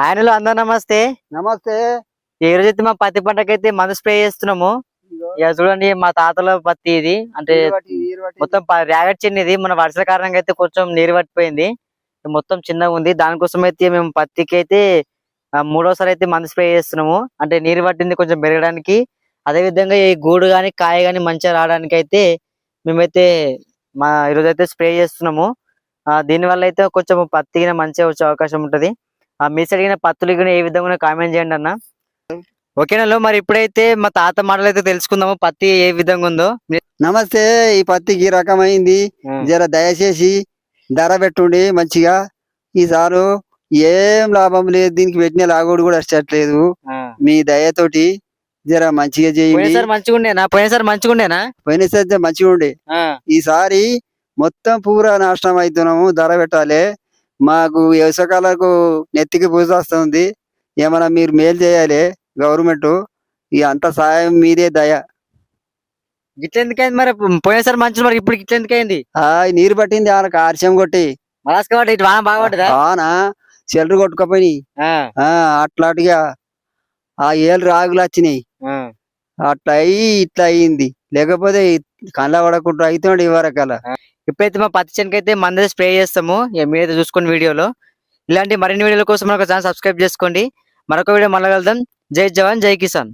ఆయనలో అందరూ నమస్తే. నమస్తే. ఈ రోజైతే మా పత్తి పంటకైతే మందు స్ప్రే చేస్తున్నాము. ఇక చూడండి మా తాతల పత్తి ఇది, అంటే మొత్తం ర్యాగట్ చిన్నది. మన వర్షాల కారణంగా అయితే కొంచెం నీరు పట్టిపోయింది, మొత్తం చిన్నగా ఉంది. దానికోసం అయితే మేము పత్తికి అయితే మూడోసారి అయితే మందు స్ప్రే చేస్తున్నాము. అంటే నీరు పట్టింది కొంచెం పెరగడానికి, అదే విధంగా ఈ గూడు గాని కాయ గాని మంచిగా రావడానికి అయితే మేమైతే ఈరోజు అయితే స్ప్రే చేస్తున్నాము. దీని వల్ల అయితే కొంచెం పత్తి మంచిగా వచ్చే అవకాశం ఉంటది. మీ సైడ్ పత్తులు ఏ విధంగా కామెంట్ చేయండి అన్న. ఓకేనా. మరి ఇప్పుడైతే మా తాత మాటలు అయితే తెలుసుకుందాము, పత్తి ఏ విధంగా ఉందో. నమస్తే. ఈ పత్తికి రకమైంది, జర దయచేసి ధర పెట్టుండి మంచిగా. ఈసారి ఏం లాభం లేదు, దీనికి పెట్టిన లాగోడు కూడా వచ్చట్లేదు. మీ దయతోటి జర మంచిగా చేయండి. పోయినసారి మంచిగా ఉండే, ఈసారి మొత్తం పూరా నాశనం అవుతున్నాము. ధర పెట్టాలి, మాకు వ్యవసాయకాలకు నెత్తికి పూజ వస్తుంది. ఏమన్నా మీరు మేలు చేయాలి గవర్నమెంట్, ఇక అంత సాయం మీదే దయ. గిట్లెందుకైంది మరి? పోయినసారి మంచి, మరి ఇప్పుడు గిట్లెందుకైంది? నీరు పట్టింది, ఆనకు ఆర్షం కొట్టి వాన చెల్లు కొట్టుకపోయి అట్లాంటిగా ఆ ఏళ్ళు రాగులు వచ్చినాయి. అట్లా అయ్యి ఇట్లా అయ్యింది, లేకపోతే కళ్ళ పడకుండా అవుతుండే ఇవరకల్లా. ఇప్పుడైతే మా పత్తి చెనక అయితే మందే స్ప్రే చేస్తాము. మీరైతే చూసుకోండి వీడియోలో. ఇలాంటి మరిన్ని వీడియోల కోసం మన ఛానల్ సబ్స్క్రైబ్ చేసుకోండి. మరొక వీడియో మళ్ళీ కలుద్దాం. జై జవాన్ జై కిసాన్.